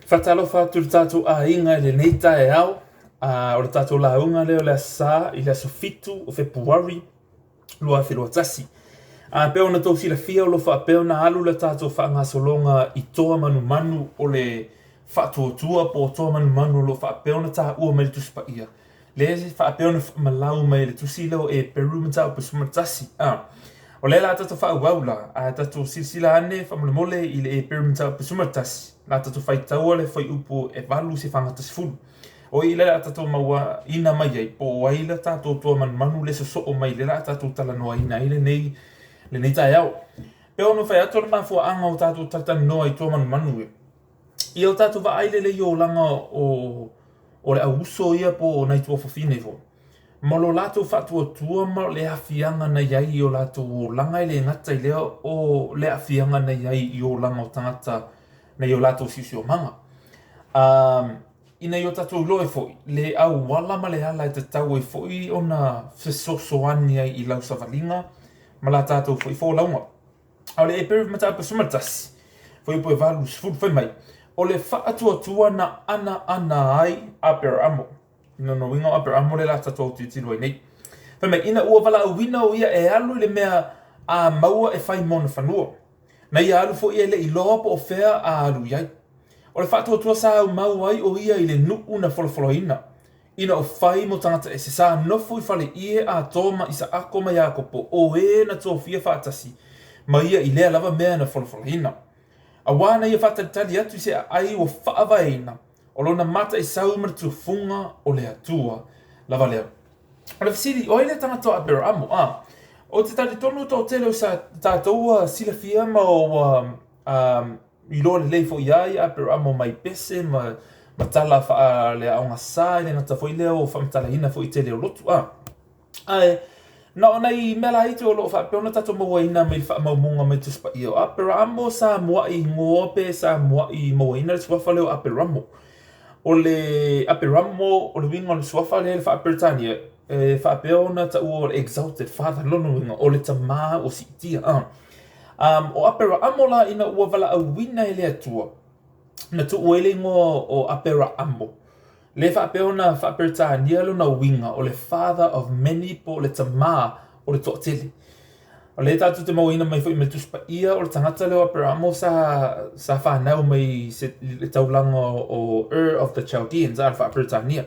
Whatalofa tu tātou a inga le nei tae au, o le tātou launga leo le sā, i le sofitu o Februari, lua whilua tasi. Peo na tau sila fia o lo wha peo na alu le tātou whaanga solonga i toa manu manu o le whatuatua po toa manu manu lo wha peo na tā ua mai le tuspa ia. Le wha peo na malau mai le tusi leo e Peru matau pa sumar tasi. O le la tātou wha uaula, tātou silsila ane wha mole i le e Peru matau pa sumar tasi. La tātou whai taua le whai upo e walu se whangata se fulu. O i le la tātou maua ina mai ai, po wai la tātou toa manu manu le so o mai le la tātou tala noa ina i le nei tae au. Peo no whai ato le mafua anga o tātou tata noa i toa manu manu e. I o tātou wa aile le i o langa o le auso ia po nei tua whawhine fo. Malo lātou whatua tua ma le awhianga na iai o lātou o langa i le ngata i leo o le awhianga na iai i o langa o tangata nei o lātou sisi o manga. Ina i o tātou loe foi, le au wala ma le ala e te tau e foi o na fesosoani ai i lau savalinga, ma la tātou foi fo launga. Au le e Peru matau pa sumartasi, foi po e walu sifuru foi mai, o le whaatua na ana ai a Peru amo. Ina no winga a Peru amo le la tātou titilo ai nei. Foi mai, ina ua wala uwina o ia e alu le mea a maua e whai mona whanua. Na ia alu fo ia le i loa po o whea a alu iai. O le whātua tua sa au mau ai o ia i le nuu na folofolo ina. Ina o whai mo tangata e se sa nofu i whale ie a tōma i sa ako mai a kopo o e na tō fia whātasi. Ma ia i lea lava mea na folofolo ina. A wana ia whātalitali atu se a ai o whaava eina. O lona mata i sau martu funga o le atua lava leo. O le fasiri o ele tangata a bera amo o te tari tonu tō tele o sa tātou sila fia ma o i loa le leifo iai a pero amo mai pese ma tala wha le aonga sā le ngata fo i leo o whamatala ina fo i tele o lotu. Na o nei mela ite o loo wha peona tātou maua ina me wha maumunga me tuspa i o a pero amo sa mua i ngope sa mua i maua ina le suafa leo a pero amo. O le a pero amo o le winga o le suafa le wha Britania. Whapeona ta ua exalted father lono winga o le tamā o sitia. O apera amo la ina ua wala au wina e le atua. Na tu uele ngo o apera amo. Le whapeona whaperitania lona winga o le father of many po le tamā o le toatele. O le tatu te mau ina mai fo i me tuspa ia o le tangata leo apera amo sa whanau mai le taulanga o Ur of the Chaldeans a whaperitania.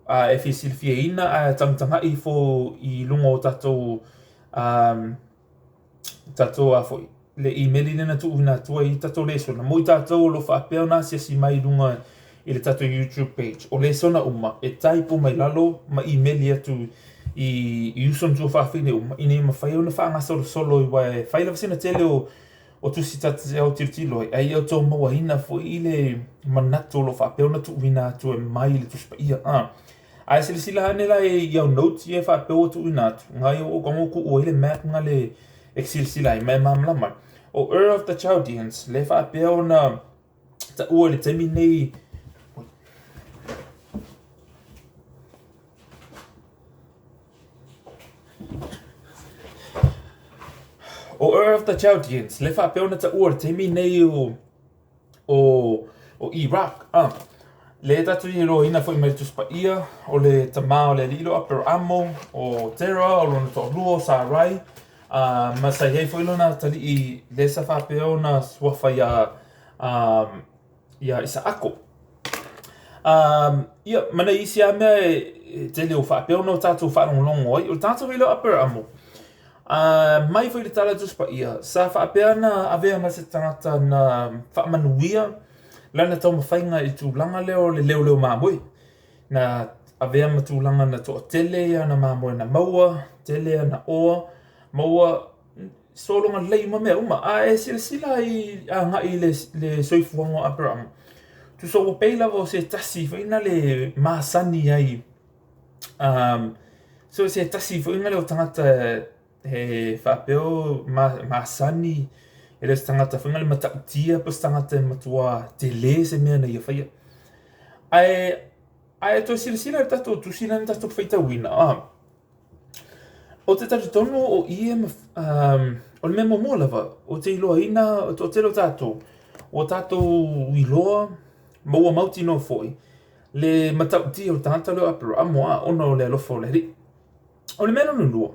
E fisilfia ina a tangtanga i fo i lunga o tatou a fo le emaili nena tu una tua i tatou le sona mo i tatou lo whaapea na si mai lunga i le tatou YouTube page o le sona uma e taipo mai lalo ma emaili atu i uson tu whaafine uma i ne ma whai ona whaanga solo i wae whai lawa sina tele o tusi tata au tiritilo ai au tō maua ina fo i le manato lo whaapea na tu wina tu e mai le tuspa ia ai sila anela e iau notes e whaapea tu ina atu ngai o kongoku o ele map nga le exilsila i mai mamla mai o Ur of the Chaldeans le whaapea na ta ua le temi nei o Ur of the Chaldeans le whaapea na ta ua le temi nei o Iraq le tatu i lo ina foi mai tuspa ia o le tamā o le lilo apero amo o Tera o lona to luo Sarai ma sa iei foi lona tali i le sa whapeo na swafa ia isa ako. Ia mana isi a mea te leo whapeo no tātou whanonglongo ai o tātou ilo apero amo. Mai foi le tala tuspa ia sa whapea na avea ma se tangata na whamanuia lana tau mawhainga i tūlanga leo le leo mamoi. Na avea ma tūlanga na toa tele ia na mamoi na maua, tele ia na oa, maua solonga lei ma mea uma. E sila i ngai le soifuango Abraham. Tu so wapeila vo se tasi whaina le maasani ai. So se tasi whaina leo tangata he whapeo maasani e le tangata whainga le matautia pas tangata matua te le se mea na ia whaia. Ai to sila tato tu sila ni tato whaita wina. O te tatu tonu o ie o le memo mua lava o te iloa ina o te lo tato o tātou iloa, maua mauti no foi, le matau ti o tātou leo apero amoa ono le alofo le ri. O le mena nunua.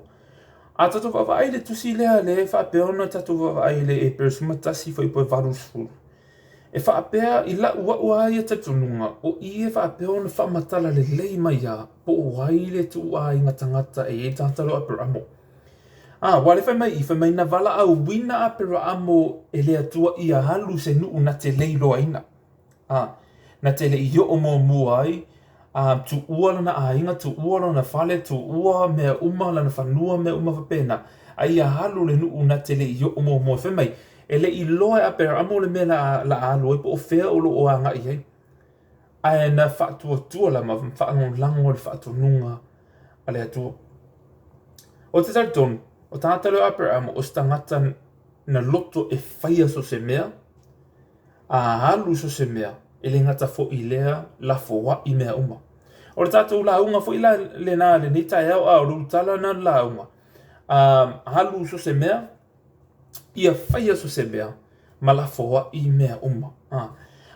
A tātou wawai le tusi lea le whapeona tātou wawai le e peresuma tasi fai poe varu sfuru. E whaapea I la ua ua ia tatununga o I e whapeona whaamatala le lei mai a po o wai le tu a inga tangata e tātou leo apero amo. Wale fai mai na wala au wina apero amo e le atua I a halu se nuu na te leilo aina. Na te le I o mo muai, tu ua lana a inga, tu ua lana fale, tu ua mea uma lana whanua mea uma whapena. A I a halu le nuu na te le I o mo mua fai mai. E le I loa apero amo le mea la alo, e po o whea o lo o anga I hei. Ai na whaatua tua la ma whaangon lango le whaatua nunga a le atua. O te taritonu, o tātalo apero amo o stangata na loto e whaia so se mea, a halu so se mea, e le ngata fo I lea la fo wa I mea uma. O le tātou la unga fo I la le nā le ni tai au au lu tala na la unga. Halu so se mea, ia whaia so se mea, ma la fo wa I mea uma.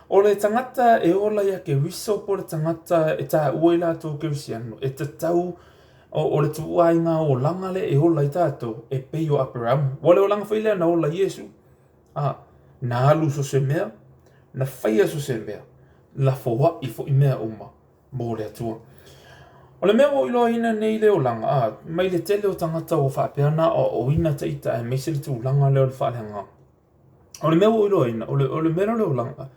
O le tangata e ola ia ke riso po le tangata e tā ua I lātou ke risiano, e te tau o le tuainga o langa le e ola I tātou e peio aperamu. Wale o langa whailea na ola Iesu. Na halu so se mea, na whaia so se mea, la fowa I fo I mea uma, mo le atua. O le mea o iloa ina nei leo langa, mai le tele o tangata o whapeana o ina te ita e meise le tu langa leo le whaaleanga. O le mea o iloa ina, o le mea leo langa,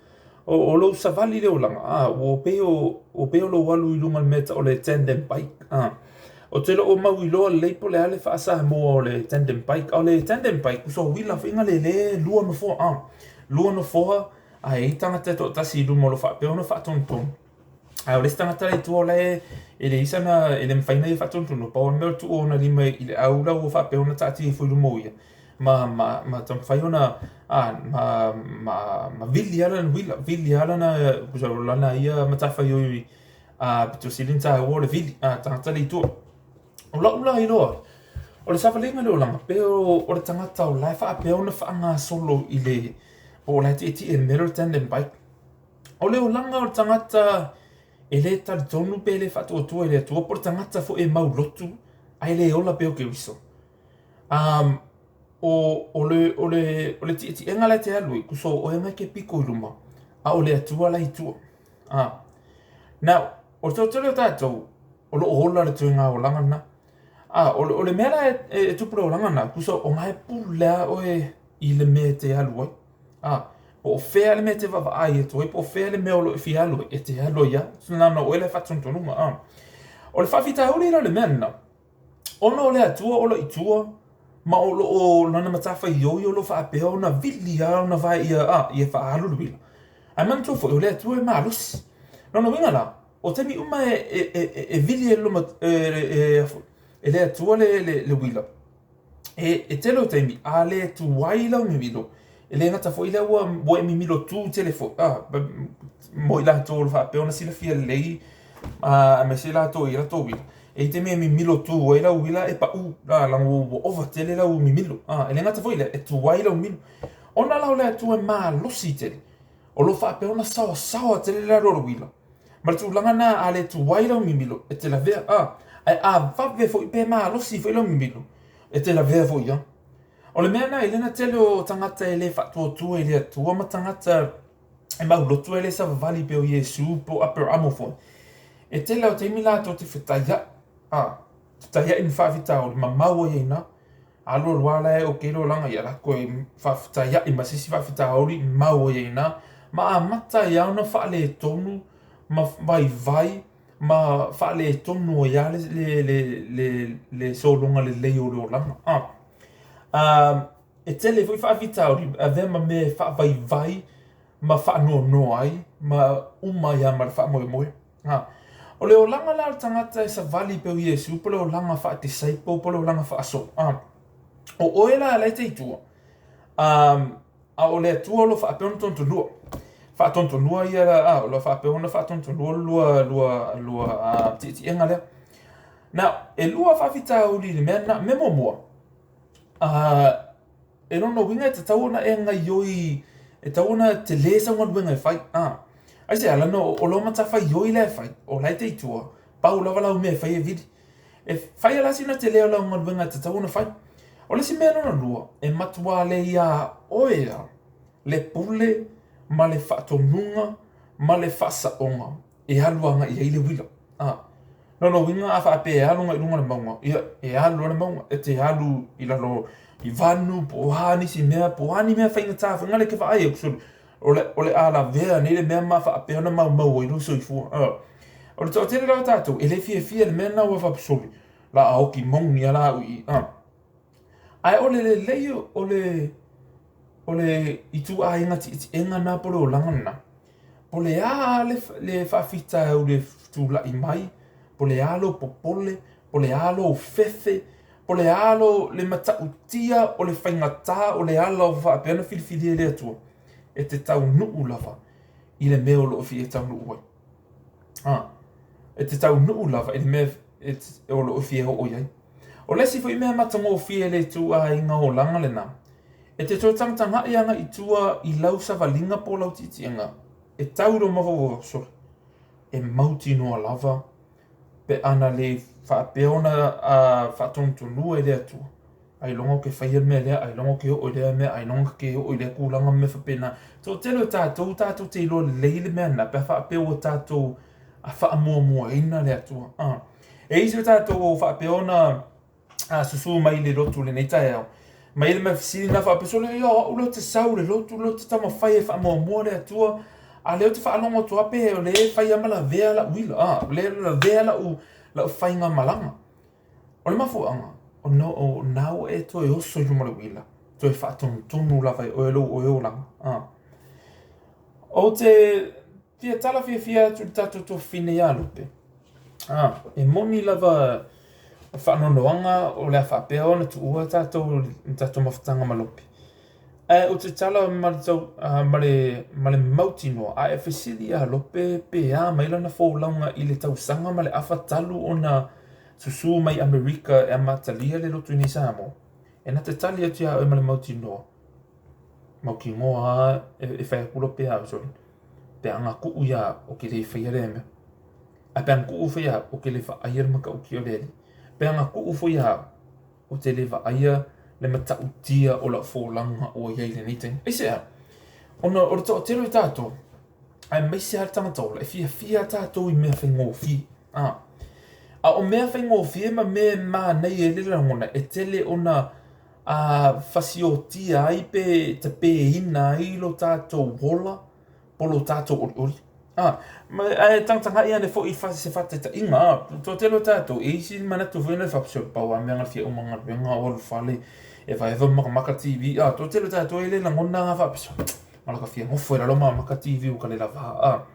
o lo savali leo langa, o peo lo walu I lunga le meta o le tandem bike, o te lo o mau iloa le leipo le ale whaasa mo o le tandem bike, o le tandem bike, so wila whinga le lua no foa, lua no foa, ai tangata to tasi lumo lo whapeo no whaatonton. O le tangata le tua le, e le isana, e le mwhaina I whaatonton, no pao mea tu o na lima I le aula o whapeo na tati I fui lumo ia. Ma tam whaiona, ma vili ala na wila, vili ala na, kusa lana ia matawhai oi, pito silinta o le vili, tangata le tua. O la ula I loa, o le sawalinga leo langa, peo o le tangata o lai whaapeo na whaanga solo I le, o lai te e mero tandem bike. O leo langa o le tangata e le tali tonu pe le whatu o tua e le atua, po le tangata fo e mau lotu, ai le ola peo ke wiso. O le ti enga lai te alui, kuso o e mai ke piko I luma, a o le atua lai tua. Now, o tau tele o tātou, o lo ola le tuinga o langa na, o le mea e tupura o langa na, kuso o ngai pulu lea o e I le mea te alui. Po o whea le mea te wawa ai e toi, po o whea le mea o lo e fi alui, e te alui ia, suna na o e le whatontonunga. O le whawhita huri la le mea na, ono o le atua o lo I tua, ma o lo o lana matawha I oi o lo whaapea o na vili a o na vai ia, I e whaalu le wila. Ai man tofo, o le atua e maa lusi. Nono winga la, o temi uma e vili e loma, e le atua le wila. E telo temi, a le tu waila o mi wilo, e le ngata fo I le ua e mi milo tu telefo, mo I la to lo whaapea o na sila fia lei, me sila to I la to wila. E te mea mi milo tu wai lau wila e pa u, lango ova tele lau mi milo. E le ngata foile, e tu wai lau milo. Ona lau lea tu e maa losi tele. O lo whape ona sawa tele la roro wila. Ma tu langa na a le tu wai lau mi milo, e te la vea, vape fo I pe maa losi fo I lau mi milo. E te la vea fo ia. O le mea na I lena tele o tangata e le whatua tua e le atua ma tangata e mau lotu e le sa vali pe o Iesu po apero amo fo. E te lau te mila to te whetaya. Te taia in whawhita o ma maua i na. Alo ruala e o keiro langa i ala koe whawhita i masisi whawhita ori maua i na. Ma a mata i au na whaale tonu, ma vai, ma whaale tonu o ia le solonga le leo leo langa. E tele fui whawhita ori, a vema me vai, ma whaanoa noa ai, ma ia ma whaamoe moe. O leo langa la tangata e sa vali pe o Iesu, po leo langa wha te saipo, po leo langa wha aso. O oela lai te itua. O lea tua lo wha apeona tontonua. Wha tontonua ia la, o lo wha apeona wha tontonua lua ti enga lea. Now, e lua wha whita uri le mea na memo mua. E rono winga te tau na e ngai yoi e tauna te lesa ngon wenga e fai ai se ala no o lo mata fai yo ile fai o lai te tua pau lava la me fai e vidi e fai ala sina te leo la ngon wenga te tauna fai o le si mea no lua e matua le ia oea le pule ma le whaatonunga ma le whaasaonga e haluanga i eile wila no winga a whaape e halunga i lunga na maunga e halu na maunga e te halu i lalo i vanu po hani si mea po hani mea whainga tāwha ngale ke whaai kusuru o le ala vea nei le mea ma whaape ona mau i ruso i fua o le tau tere rao tātou e le fia le mea nau a whapusori la aoki mongi ala ui ai o le leio o le itu a inga ti enga na pole o langana po le a le whaafita au le tūla i mai po le alo popole po le alo fefe po le alo le matautia o le whaingata o le alo whaapeana whiriwhiri e lea tua e te tau nuu lava i le mea o lo ofi e tau nuu wai e te tau nuu lava i le mea o lo ofi e ho oiai o lesi fo i mea matango ofi e le tu a inga o langa le nā e te tō tangtanga i anga i tua i lau savalinga po lau titianga e tau ro maho sori e mauti noa lava pe ana le whaapeona a whaatongtonu e lea tua. Ai longo ke whaia mea lea, ai longo ke o lea mea, ai longo ke o lea kūlanga me whapena. Tō telo tātou te ilo leile mea na, pe whaapeo tātou a whaamua ina lea tua. E isi o tātou o whaapeona a susu mai le rotu le nei tae au. Mai le me siri na whaapesole, ulo te sau le rotu, ulo te tama whaia whaamua lea tua. A leo te whaalongo tua pe o le whaia mala vea la uila, le la vea la whainga malanga. O le mafuanga, o nao e toi oso i rumare uila, toi whaatonu la vai o elo langa. O te fia tala fia tu tatu to fine ia lupe. E moni lava whaanonoanga o lea whaapea ona tu ua tatou mawhatanga malopi. O te tala male mauti noa, a e whesili a lope pe a mailana fōlaunga i le tausanga male awha talu o na susu mai Amerika e matalia le lotu ni Samoa. E na te tali atu a o male mauti noa. Mauki ngoa e whaekula pe a usori. Pe anga kuu ia o ke le whaiare e mea. A pe anga kuu whaia o ke le whaaiar maka o ki o leli. Pe anga kuu whaia o te le whaia le matautia o la fōlanga o iei le niteng. E sea, o le tō tero i tātou, ai meise har tangatola, e fia tātou i mea whaingofi. A o mea whaingofi ma mea nei e lera ngona, e tele ona whasiotia ai pe te pe ina i lo tātou wola, polo tātou ori. E tangtanga ia ne fo i se whate ta inga, tō tero tātou, e isi manatu whena whapsio pau a mea ngawhia umanga renga o lu whale, e vai eva maka TV to tele tātou e le na ngona ngā whapiso malaka whia ngofo e ralo maka TV o ka le lava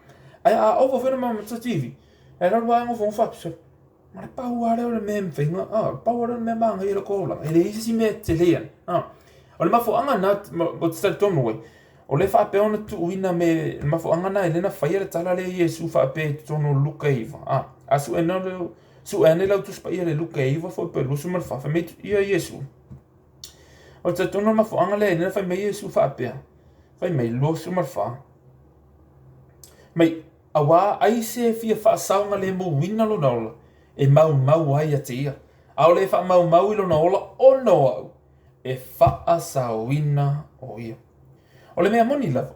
ai ovo whena maka TV e ralo a ngofo whapiso ma le pau are o le mea mwhinga pau are o le mea maanga i le kōlanga e le isi mea te lean o le mafo anga na o te tali tonu wai o le whape ona tu uina me le mafo anga na e lena whaia tala le Iesu whape tonu luka iwa su e ne lau tu spa ia le luka iwa fo pe lusu mal whafe me ia Iesu o te tono mafuanga le nena fai mei Iesu whaapea. Fai mei losu marwha. Mei, awa ai se fia whaasaunga le mo wina lo naola. E mau ai a te ia. Ao le wha mau i lo naola o no au. E whaasauina o ia. O le mea moni lava.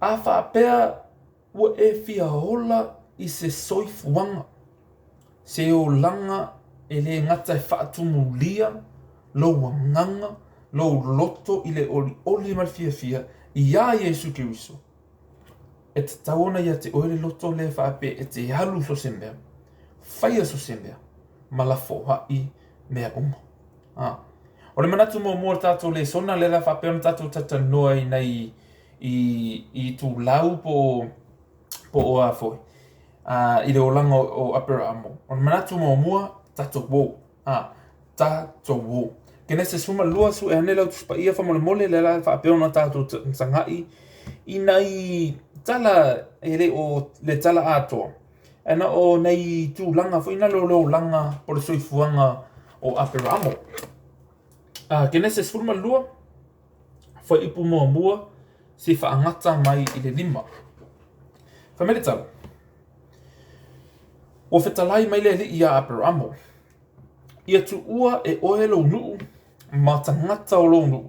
A whaapea ua e fia hola i se soifuanga. Se o langa e le ngata e whaatumu lia. Lo nganga, lo loto i le oli mal fia i a Iesu Kiriso. E te taona ia te oile loto le whaape e te halu so se mea. Whaia so se mea. Malafo hai mea uma. O le manatu mua tātou le sona le la whaape ona tātou tata noa i nei i tu lau po o a foi. I le olanga o Apera Amo. O le manatu mua tātou wou. Tātou wou. Kena se suma lua su e hane lau tuspa ia whamole le la whaapeo na tātou sangai i nei tala e le o le tala atoa. E na o nei tū langa fo ina lo langa po le soifuanga o Apera Amo. Kena se suma lua fo ipu mua se whaangata mai i le lima. Whamere tala. O whetalai mai le li ia Aperamo. Ia tu ua e oe lo nuu, ma tangata o lo nuu.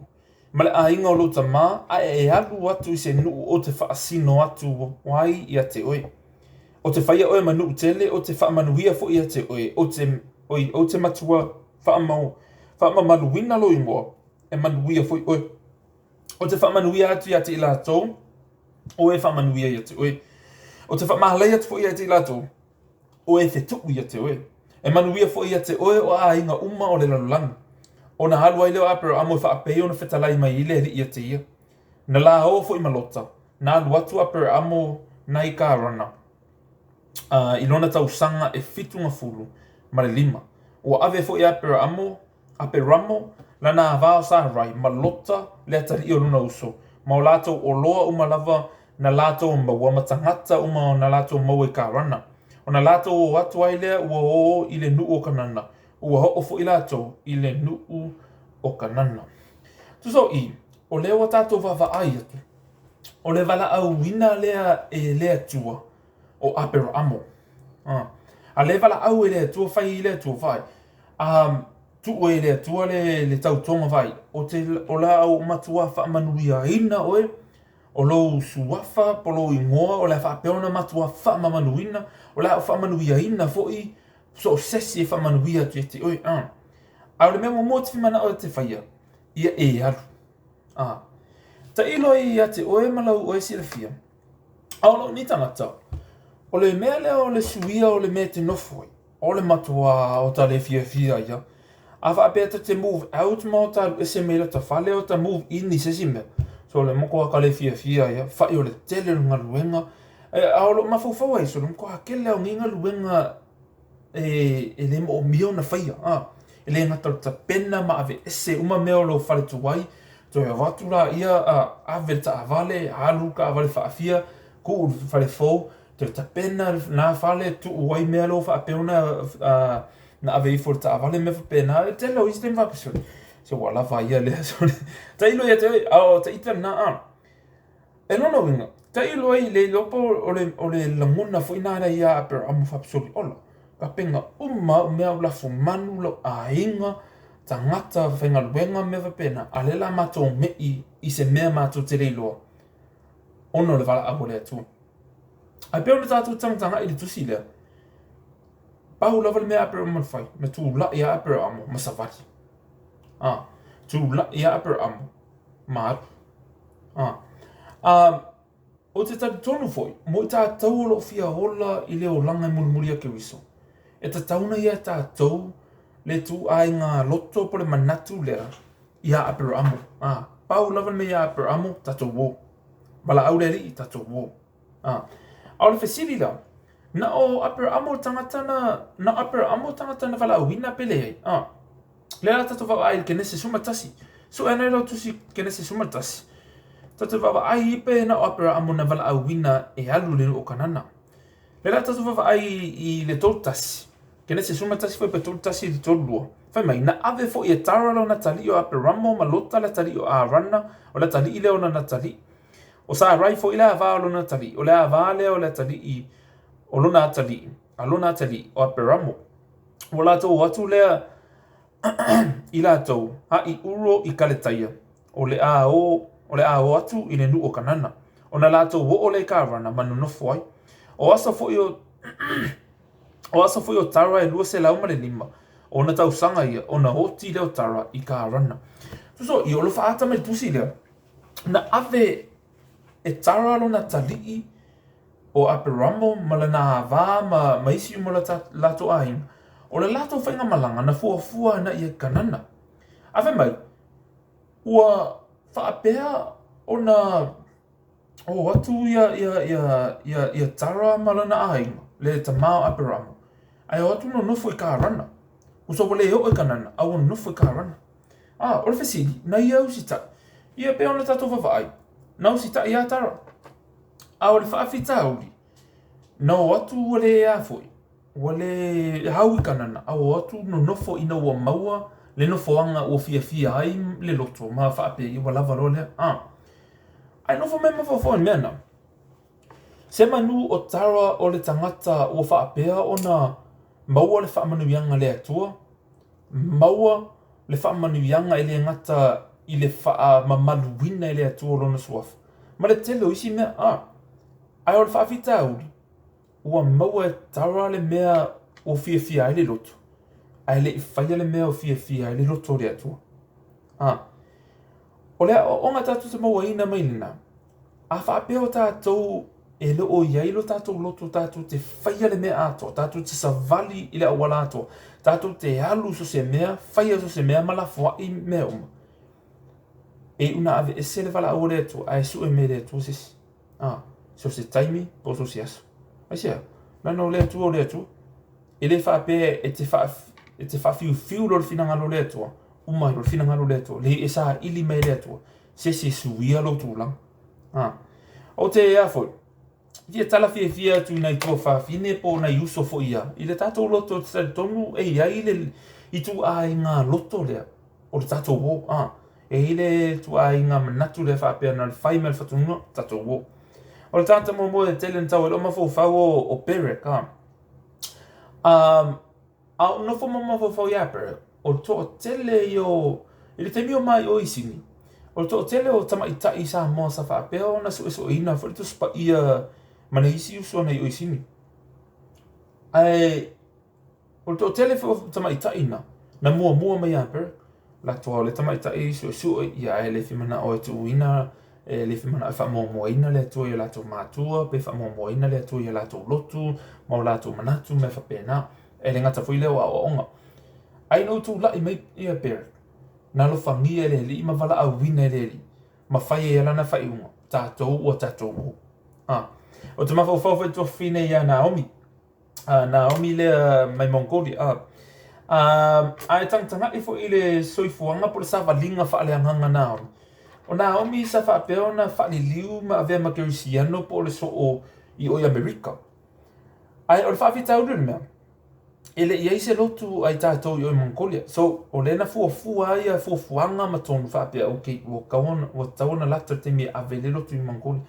Ma le ainga o lo ta mā, a e alu atu i se nuu o te whaasino atu wai ia te oe. O te whaia oe ma nuu tele, o te whaamanuia fo ia te oe, o te matua whaamamaluina lo ingoa, e manuia fo i oe. O te whaamanuia atu ia te ila tau, o e whaamanuia ia te oe. O te whaamahalei atu fo ia te ila tau, o e whetuku ia te oe. E manuia fo ia te oe o a inga uma o le lalulanga. O na halua i leo Aperamo i whaapei o na whetalai mai i le ri ia te ia. Na la hoa fo i malota, na alu atu Aperamo na i ka rana. I lona tau sanga e fitunga fulu, ma le lima. O ave fo i Aperamo, lana avao sa rai, malota le atari o luna uso. Ma o lato o loa uma lava na lato o maua matangata uma o na lato o maua i ka rana. O na lato o atu ai lea ua o i le nuu o kanana. Ua ho ofo i lato i le nuu o kanana. Tuso i, o lea wa tato vava ai atu. O le vala au wina lea e lea tua o Aperamo. A le vala au e lea tua fai i lea tua vai. Tu e lea tua le tau tonga vai. O la au matua wha manuia ina oe. O lo suafa, polo ingoa, o la wha peona matua wha mamanuina. O la wha manuia ina fo i. So sesi e wha manuia tu e te oe. A le mea mo te whimana o te whaia. Ia e alu. Ta ilo i a te oe malau oe si le fia. Aolo ni tangata. O le mea lea o le suia o le mea te nofoi. O le matua o ta le fia ia. A wha apea te move out ma o ta ese mea ta whale o ta move in ni sesi mea. So le moko a ka le fia ia. Whai o le tele runga luenga. Aolo mawhauwhau ai so le moko a kele o nginga luenga e le mo mio na whaia. E le ngata ta pena ma ave ese uma mea o lo whale tuwai. So e watu la ia ave ta avale, alu ka avale whaafia, ku whale fau, te ta pena na whale tu uai mea lo whaapeona na ave i for ta avale me whapena, te lo isi tem whapesori. So wala whaia lea sori. Ta ilo ia te oi, ta ita na E nono winga, ta ilo ai le lopo o le langona fo inara ia Aperamo whapesori ola. Ka penga mea ulafu manu lo a inga, tangata whainga luenga me whapena, a lela mato mei i se mea mato te reiloa. Ono le wala aho lea tua. Ai peo le tātou tangtanga i le tusi lea. Pahu lava le mea Aperamo whai, me tū la ia Aperamo, ma savati. Tū la ia Aperamo, ma aru. O te tatu tonu foi, mo i tātou lo fia hola i leo langa i mulmuri a ke wiso. E ta tauna ia tātou, le tu ai ngā loto po le manatu lera ia Aperamo. Pau lava me ia Aperamo tato wo. Bala au leri tato wo. Au le fesiri la. Na o Aperamo tangata na wala au hina pele ai. Lera tato wau ai ke nese sumatasi. So ena ilo tusi ke nese sumatasi. Tato wau ai ipe na o Aperamo na wala au hina e alu le o kanana. Lera tato wau ai i le toltasi. Kena se sumatasi foi pe toltasi le tolua. Fai mai, na ave fo i e tara lo na tali o Aperamo ma lota la tali o Arana o la tali i leo na tali. O sa rai fo i la ava lo na tali. O la ava leo la tali i o lona tali. A lona tali o Aperamo. O la tau atu lea i la tau. Ha i uro i kaletaia. O le a o atu i le nu o kanana. O na la tau wo o le Arana manu no foi. O asa fo i o tara e lua se lauma le lima. O na tau sanga ia, o na hoti leo tara i ka rana. So, i olo whaata me tusi lea. Na ave e tara lo na talii o Aperamo ma le na vā ma isi mo lato aina. O le lato whainga malanga na fuafua na i e kanana. Ave mai, ua whaapea o na o atu ia tara ma le na aina. Le tamao Aperamo. Ai o atu no nofo i ka rana. Uso wale eo i kanana, au nofo i ka rana. O le fesili, na ia usita. Ia pe ona tato wawai. Na usita ia tara. O le whaafita auli. Na o atu wale ea foi. Wale hau i kanana. O atu no nofo ina ua maua. Le nofo anga o fia ai le loto. Ma whaape i walawa lo lea. ai no fo me mafofo ni mena se manu o tara o le tangata o whaapea o na maua le whaamanuianga le atua maua le whaamanuianga i le ngata i le mamaluina i le atua lona suafa ma le tele o isi mea ai o le whaafita auri ua maua e tara le mea o fia i le loto ai le whaia le mea o fia i le loto le atua o lea o nga tatu te maua ina mailina a whaapea o tātou e le o iai lo tātou loto tātou te whaia le mea ato tātou te savali i le awala ato tātou te alu so se mea whaia so se mea malafua i mea uma e una ave e se le wala au le ato a e su e me le ato sisi so se taimi po so se aso ai sea nana o le ato o le ato e le whaapea e te whawhiu lo le finanga lo le ato umai lo le finanga lo le ato le e sa ili me le ato se suia lo tūlang o te ea foi ia tala fia tu nei tō whawhine po nei uso fo ia i le tātou loto te tonu e iai le i tu a i ngā loto lea o le tātou wo e i le tu a i ngā manatu le whapea na le whai mele whatunga tātou wo o le tātou mo e tele tau e lo mafo whau o Berek a no fo mafo ia Berek o tō tele i le temi o mai o isini o tō tele o tama i tai sa moa sa whapea o na so ina fo le tu spa ia mana isi uso nei o isini ai o tō tele fo tama i tai na mua mai aper la tō le tama i tai so ia e le whimana o e tu ina e le whimana e wha ina le tō i la tō mātua pe wha ina le tō i la tō lotu ma la tō manatu me whapena e le ngata fui leo a o onga ai no tū lai mai i a Berek na lo whangia le li ma wala au wina le li ma whai e lana whai unga tātou o tātou o te mawhau to fine ia Naomi Naomi le mai Mongolia ai tangtanga i fo i le soifuanga po le savalinga whaaleanganga Naomi o Naomi sa whaapea na whaaliliu ma avea makerisiano po le so o i oi Amerika ai o le whaafitau le mea ele ia se lotu ai tātou i oi Mongolia so o le na fuafua ia fuafuanga ma tonu whaapea o kawana o tauna lata te me ave le lotu i Mongolia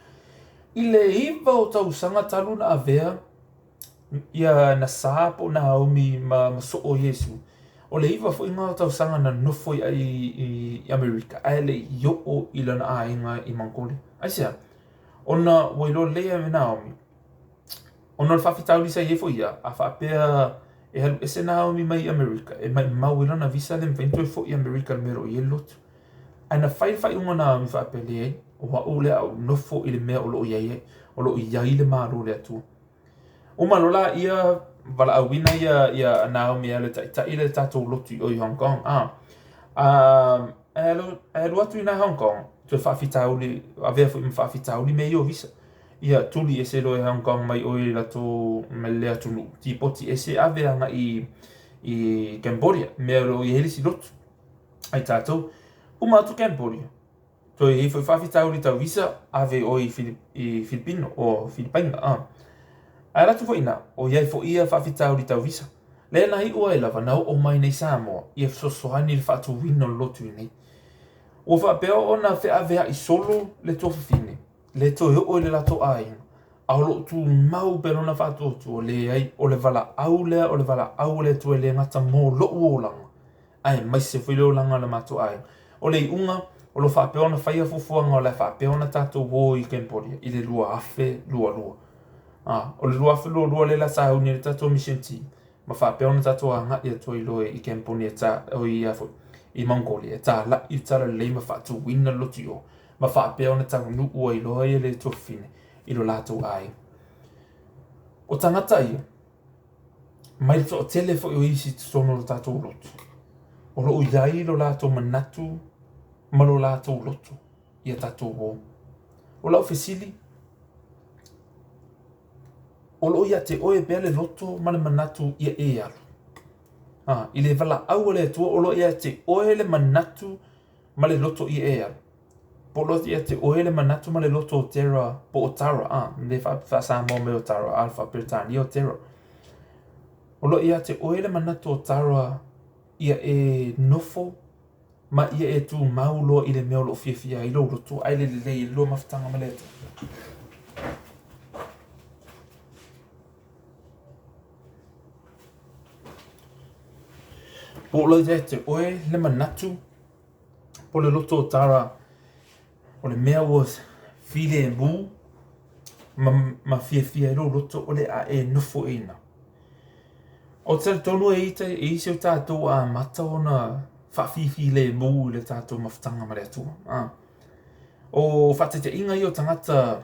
i le iwa o tau sanga talu na avea ia na sāpo na Naomi ma so o Yesu o le iwa fo inga o tau sanga na nofo i Amerika ai le yo o ilana a inga i Mongolia ai sea ona wailo lea me Naomi ona le whawhitau lisa i efo ia a whapea e halu ese Naomi mai Amerika e mai mawilana visa le mwhainto fo i Amerika le mero i e lotu ai na whai unga Naomi whapea lea o wa ole au nofo i le mea o lo iai le maro le atua. O malola ia wala au wina ia Naomi ale tai le tātou lotu o i Hong Kong. E lo atu i na Hong Kong, tu whawhitauli, avea fu i mwhawhitauli me i o visa. Ia tuli e se lo e Hong Kong mai o i lato me le atunu. Ti poti e se avea nga i Cambodia, mea lo i helisi lotu. Ai tātou, umatu Cambodia. To i foi whawhitauli tau visa ave o i Filipino o Filipaina. Ai ratu fo ina, o iai fo ia whawhitauli tau visa. Le na hi ua e lava nau o mai nei Samoa, i e sosoani le whatu wino lotu i nei. O whapea o na whea vea i solo le tofa fine, le to i o le lato aina. A lo tu mau perona whatu tu o le ai, o le vala au lea, o le vala au le tu e le ngata mō lo uolanga. Ai, mai se while o langa le mato aina. O le unga, o lo whapea na whaia fufuanga o le whapea na tātou wō i Cambodia, i le lua afe, lua. O le lua afe, lua le la sāuni le tātou mission team. Ma whapea na tātou a ngat ia toi loe i Cambodia tā, o i afo, i Mongolia. Tā la i tala le ma whatu wina loti o. Ma whapea na tātou nu ua i loe i le tofine, i lo lātou ai. O tangata ia, mai le toa tele fo i o isi tono lo tātou lotu. O lo iai lo lātou manatu, ma lo lātou lotu, ia tātou wō. O lau fesili, o lo ia te oe bea le loto ma le manatu ia e alu. I le vala au le atua, o lo ia te oe le manatu ma le loto ia e alu. Po lo ia te oe le manatu ma le loto o Tera, po o Tara, le whaasa mō me o Tara, Alpha Britannia o Tera. O lo ia te oe le manatu o Tara ia e nofo ma ia e tu maulo i le mea lo fia i lo roto ai le lei lo maftanga maleta. Po lo te oe le manatu po le loto tara o le mea was file bu ma fia i lo roto o le a e nofo ina. O tala tonu e ita e isi o tātou a mata ona whaafifi le mu le tātou maftanga mare atua. O whatete inga i o tangata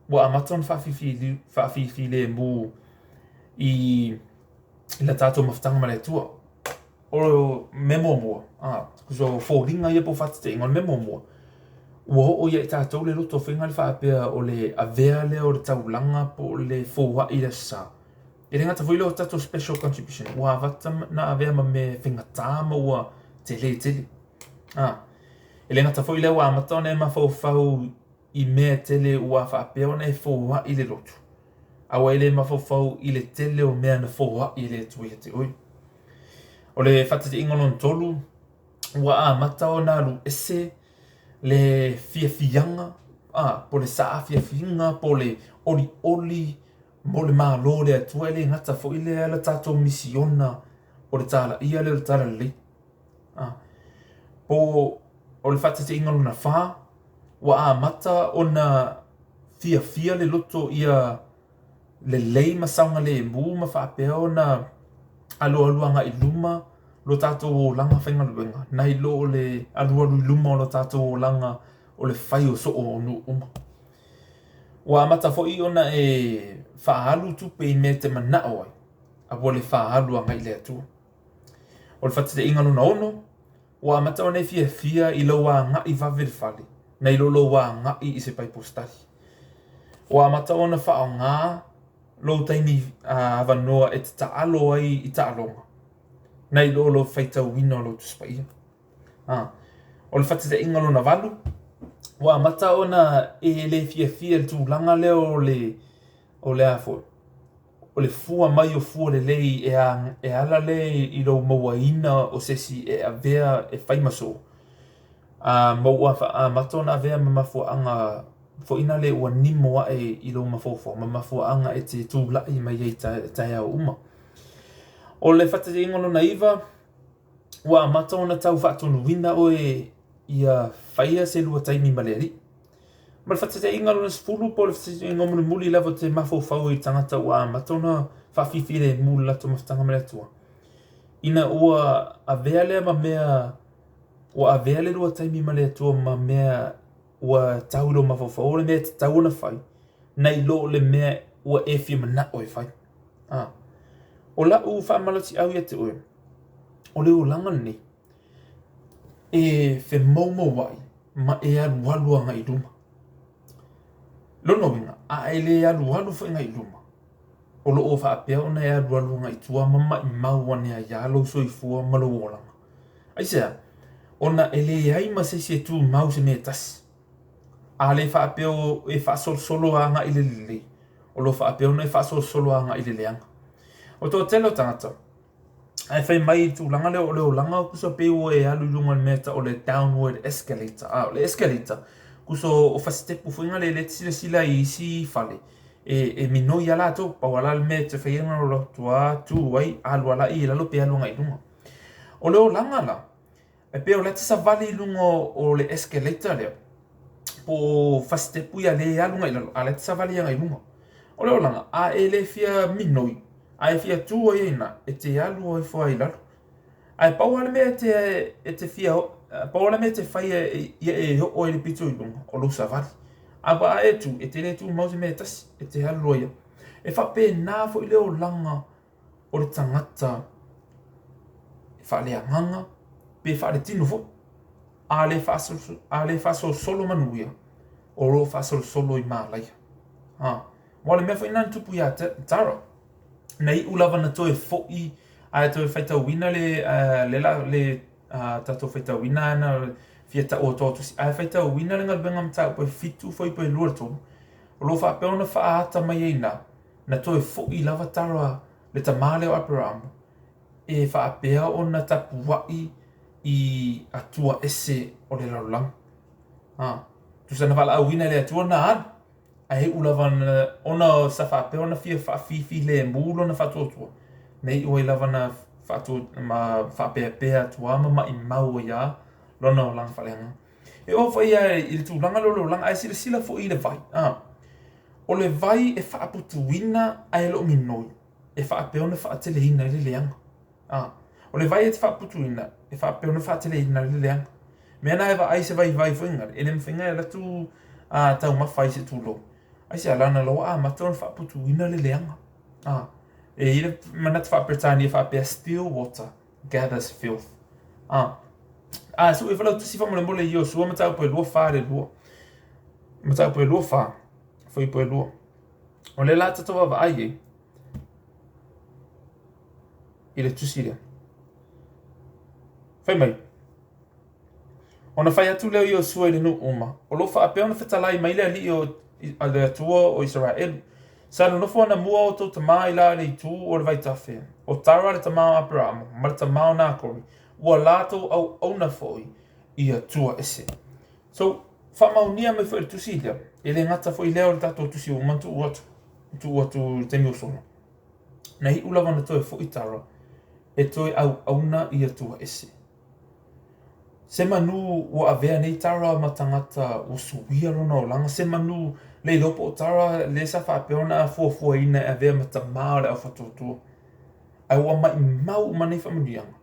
wa a mata ona whaafifi le mu i le tātou maftanga mare atua. O memo mua. So fōringa i a po whatete inga o memo mua. Ua o ia i tātou le roto whinga le whaapea o le avea le o le taulanga po le fōwa i le sa. E ringa ta whuilo o tato special contribution. Ua avata na avea ma me whinga tāma ua tele. E ringa ta whuilo ua amata o ne ma whau i mea tele ua whaapea o ne fōwa i le roto. Awa ele ma whau i le tele o mea na fōwa i le tuia te oi. O le whatete ingonon tolu, ua amata o na lu ese le fiafianga, po le saa fiafinga, po le oli, mo le malo le atua le ngata fo ile ala tato misiona o le tala ia le tala le. Po o le whatete ingono na wha, wa a mata o na fia le loto ia le lei masaunga le mu ma whaapea o na aluanga i luma lo tato o langa whainga luenga. Nai lo le alualu i luma o lo tato o langa o le whai o so o nu uma. Wa mata fo i ona e whaalu tupe i me te mana oai. A wo le whaalu a ngai le atua. O le whatete ingalo na ono, wa mata o ne fia i lo wa ngai vavere whale. Nei lo wa ngai i se pai postari. Wa mata o na whao ngā lo taimi avanoa e te taalo ai i taalonga. Nei lo whaitau wina lo tuspaia. O le whatete ingalo na walu, wa mata ona e le fia le tūlanga leo o le afo. O le fua mai o fua le lei e ala le i lo mawaina o sesi e avea e whaimaso. Maua mata ona avea mamafua anga fo ina le ua nimo e i lo mafofo. Mamafua anga e te tūlai mai ei tai au uma. O le whatete ingono na iwa, wa mata ona tau whaatonu wina o e ia whaia se lua taimi maleri. Ma le whatete ingalo na sifuru po le whatete ingomunu muli lava te mafofau i tangata wa mata ona whaafifire muli lato maftanga mele atua. Ina ua avea lea ma mea, ua avea le lua taimi mele atua ma mea ua tau lo mafofau le mea te tau na whai. Nei lo le mea ua e fia mana o e whai. O la u whaamalati au ia te oe. O leo langa ni. E whe maumo wai. Ma e alualua ngai luma. Lono winga. A e le alualu fo ngai luma. O lo o whaapea ona e alualua ngai tua. Mama i maua nea yalo soifua malo o langa. Aisea. Ona e le ai ma se se tu mau se me tasi. A le whaapea o e whaasol solo a ngai le le. O lo whaapea ona e whaasol solo a ngai le leanga. O tō telo tangata, ai whai mai tū langa leo o leo langa kuso peo e alu lunga meta o le downward escalator. O le escalator, kuso o whasitepu whinga le sila i isi whale. E mino i ala tō, pau ala me te whaienga o lo tua tū wai alu ala i lalo pe alu ngai lunga. O leo langa la, e peo le tisa vali lunga o le escalator leo. Po whasitepu ia le alu ngai lalo, a le tisa vali ngai lunga. O leo langa, a e le fia minoi. Ai fia tua ina e te alu o fo ai lalo. Ai pauala me te fia pauala me te fai e o le pitu i lunga o lo savali. Aba e tu e te le tu mausi me tasi e te alu ia. E fa pe na fo i leo langa o le tangata e fa le anganga pe fa le tinu fo. A le fa solo manuia o lo fa solo i malaya. Wale me fa ina tupu ia taro. Nei ulava na toe fo'i a toe whaita wina le tato whaita wina na fiata o tōtu si. A whaita wina le ngalbenga mta po fitu foi po lua tōnu. O lo whaapeo na whaata mai eina na toe fo'i lava tara le tamale o aperamu. E whaapea o na tapu wai i atua ese o le laulang. Tu sana wala awina le atua na an. Ai ulavan ona sa whape ona fia whaafifi le mūlo na whatuatua. Nei oi lavana whatu ma whapea pea tua ma i mau ia lona o lang whalenga. E o whai i le tūlanga lo langa ai sila fo i le vai. O le vai e whaaputuina ai lo minoi. E whapea ona whaateleina i le leanga. O le vai e te whaaputuina e whapea ona whaateleina i le leanga. Mena e wa ai se vai whainga. E le mwhinga e latu tau mawhai se tūlo. Ai se alana loa matona whaaputuina le leanga. E ira manat whaapretani e whapea still water gathers filth. So e whalau tusi whamole mole i o sua matau po e lua wha le lua. Matau po e lua wha. Fai po e lua. O le la tatoa wa ai e. I le tusi rea. Fai mai. Ona whai atu leo i o sua i le nu uma. O lo whaapea ona whetalai mai lea li o le atua o Israel. Sa no fo na mua o tō tamā i la le i tū o le vai tawhea. O tara le tamā o Abraham, ma le tamā o Nākori, ua lātou au auna fōi i a tua ese. So, whamaunia me whaere tusi lea, e le ngata fōi leo le tātou tusi o mantu uatu, tu uatu temi o sona. Na hi ula wana toi fōi tara, e toi au auna i a tua ese. Se manu ua avea nei tara ma tangata o suia rona o langa, se manu le lopo o tara le sa whapeona a fuafua ina e avea ma ta maa le au whatotua. Ai ua mai mau manei whamanianga,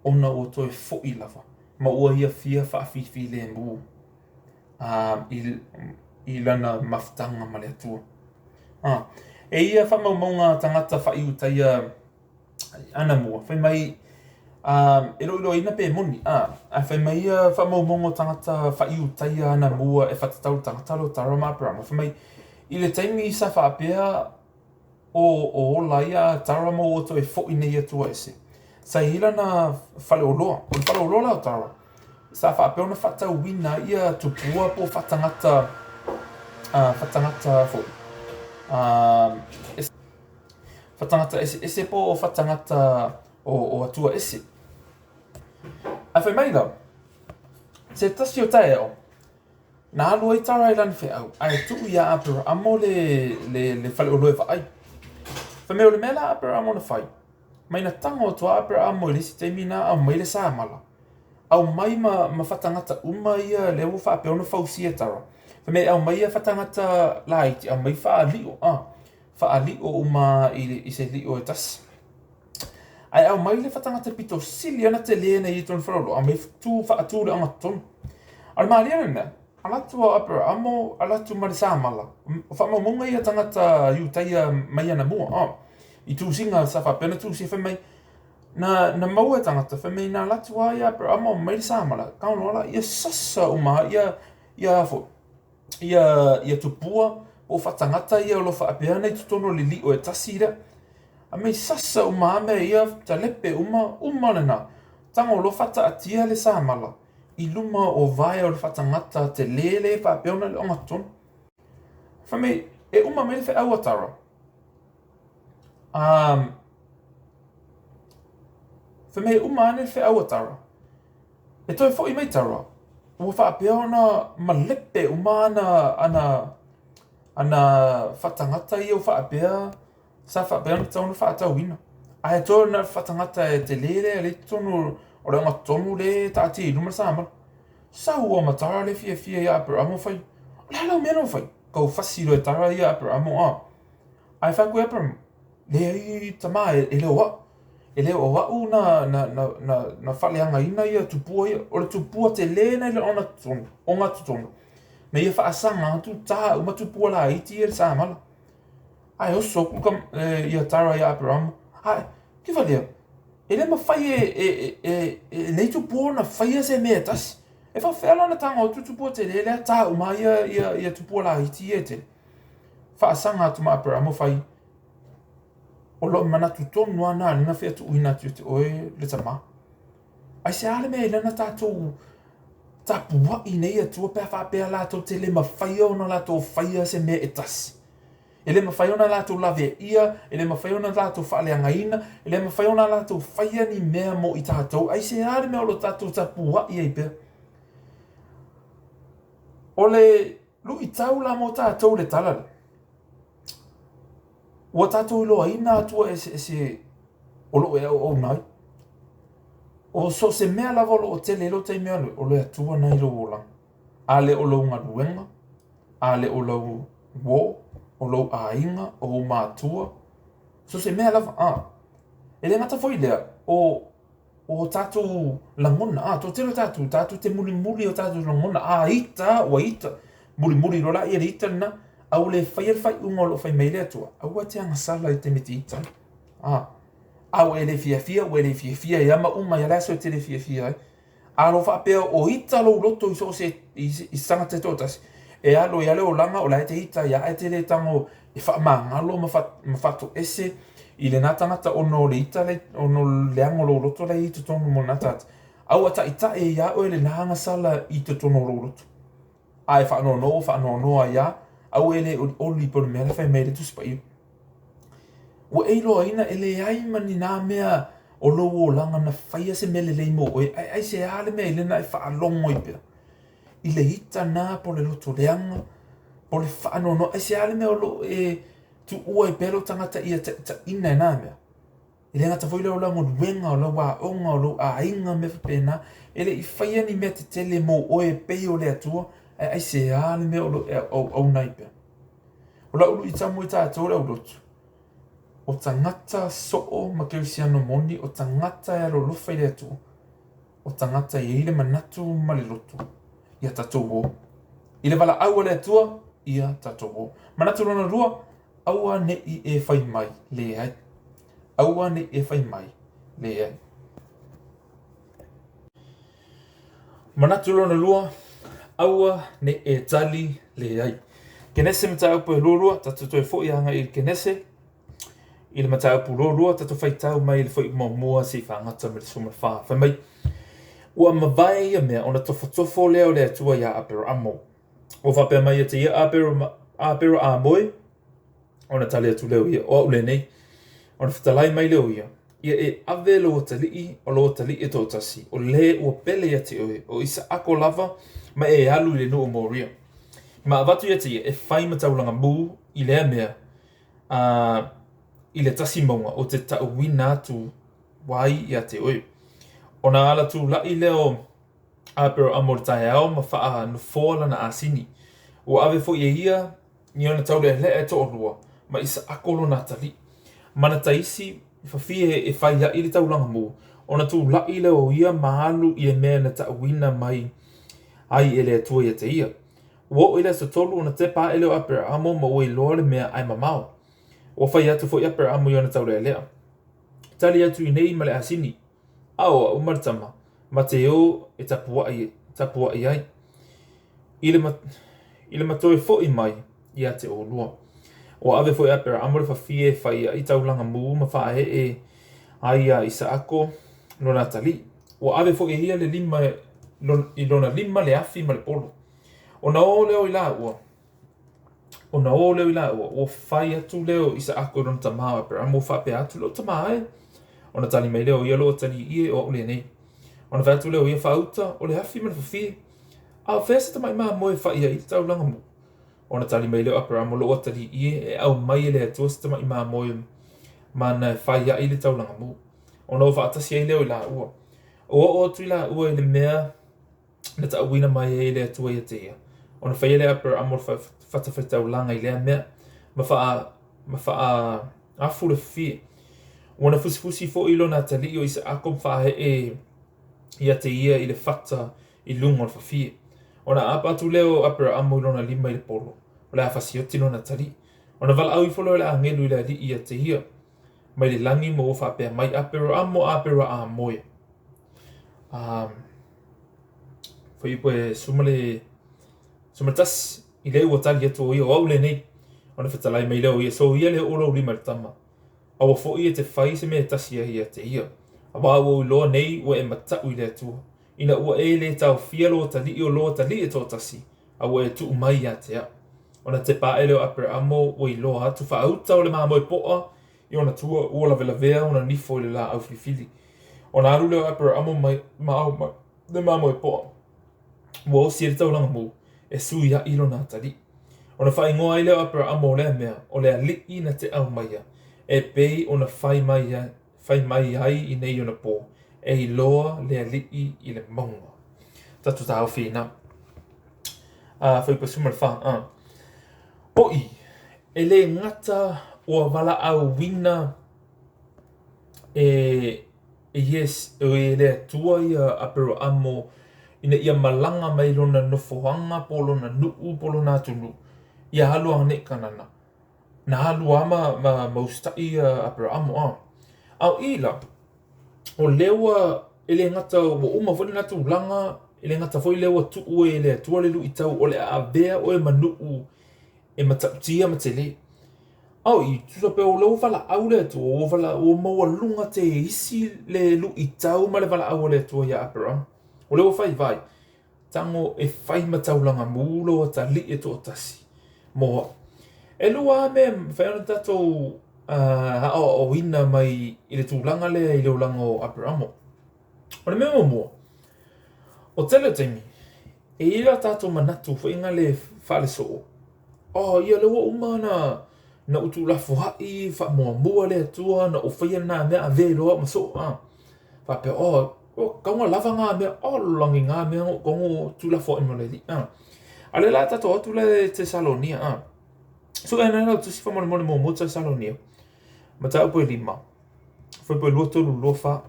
ona ua toi fōi lava, ma ua ia fia whaafifi le mū. I lana maftanga ma le atua. E ia whamaumaunga tangata whaiu taia ana mua, whai mai e roi ina pe moni. Whai mai whamaumaunga tangata whaiu taia ana mua e whatatau tangata lo tara ma Abraham. Whai mai i le taimi sa whaapea o laia tara mo o to e fōi nei atua ese. Sa hila na whale o loa, o le whale o loa lao tara. Sa whaapea ona whatau wina ia tupua po whatangata fōi. Whatangata ese po o whatangata o atua ese. A whai mai lau, se tasi o tae o, na alua i tara i lani wheau, ai tuu ia apera amo le whale o loe whaai. Whai mea o le mea apera amo na whai, mai na tango o tua apera amo i lisi teimina au mai le saa mala. Au mai ma whatangata uma ia le ua whaapea ona whausia tara. Whai mea au mai ia whatangata laiti, au mai whaalio, whaalio uma i se lio e tasi. Ai au mai le whatangata pito sili ana te lena i tonu wharolo, a mai tu whaatūre anga tonu. Ai maa lea mea, alatu a apera amo, alatu mare saa mala. Whamamunga ia tangata iu taia mai ana mua. I tū singa sa whapena tū si whamai, na maua tangata whamai na alatu a ia apera amo mai le saa mala. Kauno ala, ia sasa uma, ia afo, ia tupua, o whatangata ia lo whaapea nei tutono li o e tasira. A mei sasa uma ame ia ta lepe uma lena. Tango lo whata atia le saa mala. I luma o vai o le whatangata te lele whapeona le onga tonu. Whamei, e uma me le whi aua tara. Whamei, uma ane le whi aua tara. E toi fo i mei tara. Ua whapeona ma lepe uma ana whatangata i o whapea. Sa whapea na taunu whaatau ina. Ai tō na whatangata e te lele, le tonu o reonga tonu le tāti i lumara sa amara. Sa ua matara le fia i apera amo whai. O le lau mena whai. Kau whasiro e tara i apera amo Ai whaku e apera le ai tamā e leo wa. E leo o wau na whaleanga ina ia tupua ia. O le tupua te lena i le ona tonu. O ngā tutonu. Me ia whaasanga atu tā uma tupua la iti e le sa amala. Ai oso kukam ia tara ia apera ai, ki whalea? E le ma whai nei tupua na whai se mea tasi. E whawhela na tanga o tupua te lea tā uma ia tupua la iti e te. Whaasanga atu ma apera whai. O lo manatu tonu ana nina whea tu uina tu te oe le tama. Ai se ale mea ilana tātou tapua i nei atua pēr whapea lātou te le ma whai o na lātou whai se mea e tasi. Ele mawhai ona lātou lawe ia, ele mawhai ona lātou whaaleangaina, ele mawhai ona lātou whaia ni mea mo I tātou, ai se hare mea o lo tātou tapua ia I pia. O le lui tau la mo tātou le talala. Ua tātou loa ina atua se o lo e au nai. O so se mea lava lo o tele lo te mea o le atua nai lo o lang. A le o lo ngaruenga, a le o lo wo, o lo ainga, o mātua. So se mea lava, E le ngata foi lea, o tātou langona, tō tero tātou te muli o tātou langona, ita, muli rola I ita na, au le whai unga lo whai meile atua, au a te anga sala I te miti ita. Au e le fia, o e le fia, ia ma uma ia laso te le fia, Alo whapea o ita lo roto I so se I sanga te tōtasi. E alo ia leo langa o lai te ita, ia e te le tango, e wha mangalo ma whato ese, I le nātangata ono le ita le, ono leango lo roto le I te tono mo nātata. Au ata ita e ia o e le nahanga sala I te tono lo roto. Ai whaanoa ia, au e le oli por mea le whai meire tuspa iu. Ua e loa ina e le ai mani nā mea o lo o langa na whaia se mele le mo, ai se hale mea I le na e whaalongo I pia. I le ita nā po le roto leanga, po le whaanoa, ai se hale mea o lo e tu ua I pelo tangata ia ta ina e nā mea. I le ngata whaile o la ngoduenga o la wā onga o lo a inga me whapena, e le I whaia ni mea te tele mo o e pei o le atua, ai se hale mea o lo e au nai pia. O la ulu I tamu I tātou le au rotu. O tangata so'o ma kerisiano moni, o tangata e alo lofa I le atua. O tangata I eile manatu ma le rotu. Ia tatou o. I le wala au le atua, ia tatou o. Manatu rona rua, aua ne I e whai mai le ai. Aua ne e whai mai le ai. Manatu rona rua, aua ne e tali le ai. Kenese mta upo e lorua, tatou toi fo I hanga I kenese. I le mata upu lorua, tatou whai tau mai le fo I mua si whangata me le suma wha. Whai mai, ua mawai ia mea, ona tofo leo le atua ia apero amo. O whapea mai ia te ia apero amoe, ona tale atu leo ia, o ule nei, ona whatalai mai leo ia. Ia e ave lo talii, o lo talii tō tasi, o le ua pele ia te oe, o isa ako lava, ma e alu le no moria. Ma avatu ia te ia, e whai mataulanga mū, I lea mea, I le tasi maunga, o te tauwina atu wai ia te oe. Ona ala tu lai leo apero amor tae au ma wha nufola na asini. O ave fo ia, ni ona tau le lea e to orua, ma isa akolo na tali. Mana taisi, whawhie e whai ia ili tau langa mū. Ona tu lai leo ia maalu I e mea na tauwina mai ai ele atua ia te ia. Wo ile sa tolu ona te pā eleo apero amo ma oi loa le mea ai mamao. O whai atu fo I apero amo i ona tau le lea. Tali atu I nei ma le asini. Aoa umaritama, ma te o e tapua I ai. I le matoe fo I mai, I a te o lua. O ave fo I apera amore whawhie whai I taulanga mū ma wha e ai a isa ako no Natali. O ave fo I hia le lima, I lona lima le afi ma le polo. O na o leo I la ua. O na o leo I la ua. O whai atu leo isa ako no tamā apera amo whape atu leo tamā e. Ona tali mai leo ia loa tali ie o ule nei. Ona whatu leo ia whauta o le hafi mana whawhi. A whesa tamai maa moe whaia I tau langa mu. Ona tali mai leo apara mo loa tali ie e au mai le atua sa tamai maa moe mana whaia I le tau langa mu. Ona o whaatasi ai leo I la ua. O tu I la ua I le mea na ta wina mai e le atua ia te ia. Ona whaia le apara amor whatawhaitau langa I lea mea ma wha afu le whi. Wana fusi fo I lona tali o isa akom whahe e ia te ia I le whata I lunga o whawhie. Ona apatu leo apera amo I lona lima I le polo. O le awhasioti lona tali. Ona wala au I folo le angelu I le ali ia te ia. Mai le langi mo o whapea mai apera amo apera amoe. Fai ipo e sumatas I leo o tali atu o ia o au le nei. Ona whatalai mai leo ia so ia le olo lima le tama. Awa fo ia te whai se mea tasi ia te ia. Awa au loa nei ua e matau I le atua. Ina ua e le tau whialo o tali o loa tali e tō tasi. Awa e tuu mai ia te a. Ona te pae leo Abramo o I loa atu whaauta o le maa moe poa I ona tua ua la vela vea ona nifo I le la au filifili. Ona aru leo Abramo mai le maa moe poa. Wa o si e tau langa mu e sui ya ilo na tari. Ona whai ngoa I leo Abramo lea mea o lea liki na te au maia e pei ona whai mai ai I nei ona po e I loa lea liki I le maunga. Tatu tau whina. Whai pasuma le wha. Oi, e le ngata o wala au wina yes, e le tua ia Abramo ina ia malanga mai lona nofoanga po lona nuu po lona tunu. Ia halu ane kanana. Na halu ama maustai Abramo Au ila, o lewa e le ngata o uma whani natu langa, e le ngata whoi lewa tuu e le tua lelu I tau o le a vea o e manuu e matautia ma te le. Au I tusa pe o leo wala au le tu o wala o maua lunga te isi le lu I tau ma le wala au le tu ia Abraham. O leo whai vai. Tango e whai mataulanga mulo ta li e to tasi. Moa. E lua me whai ana tato o ina mai I le tūlanga le I leo langa o Abraham. O le mea mua. O tele teimi. E ila tato manatu whai inga le whale soo. Ia lewa umana na utu la fuhai fa mua le tua na ofia na me ave lo ma so fa pe kaunga lava nga me langi nga me kongo tu la fo mo le ale la ta to tu le Tesalonia so ena na tu si fa mo Tesalonia ma ta po lima foi po luto lo fa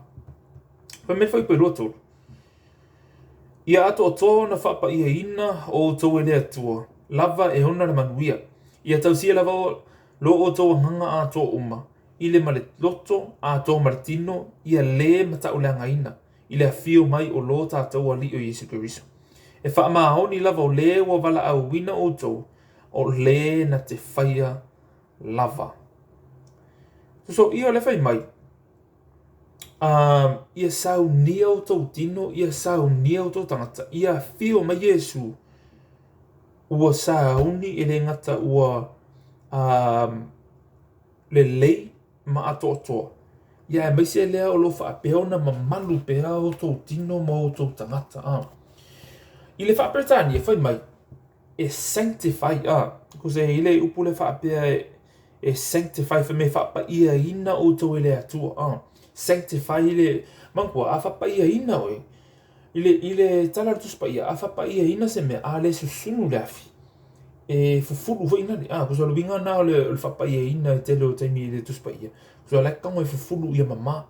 me foi po luto ia to na fa pa ia ina o to le tua lava e hona le manuia ia tau sia lava lo o tō hanga a tō uma. I le male loto a tō martino ia le mata o leanga ina. I le afio mai o lo tātou ali o Yesu Kiriso. E wha maoni lava o le wa wala au wina o tō o le na te whaia lava. So ia le whai mai. Ia sau nia o tō tino, ia sau nia o tō tangata. Ia afio mai Yesu. Ua sauni e le ngata ua le lei ma ato atoa. Ia e maise lea o lo whaapeona ma malu pea o tō tino ma o tō tangata. I le whaapretani e whai mai e sanctify ko se ile upu le whaapea e sanctify fa me whaapa ia ina o tō ele atua. Sanctify ile mangkua a whaapa ia ina oe. Ile tala tuspa ia a whaapa ia ina se me a le susunu le afi. E fufulu foi nani ko so binga na le whapa ia ina te lo te mi le tuspa ia so la kango e fufulu ia mama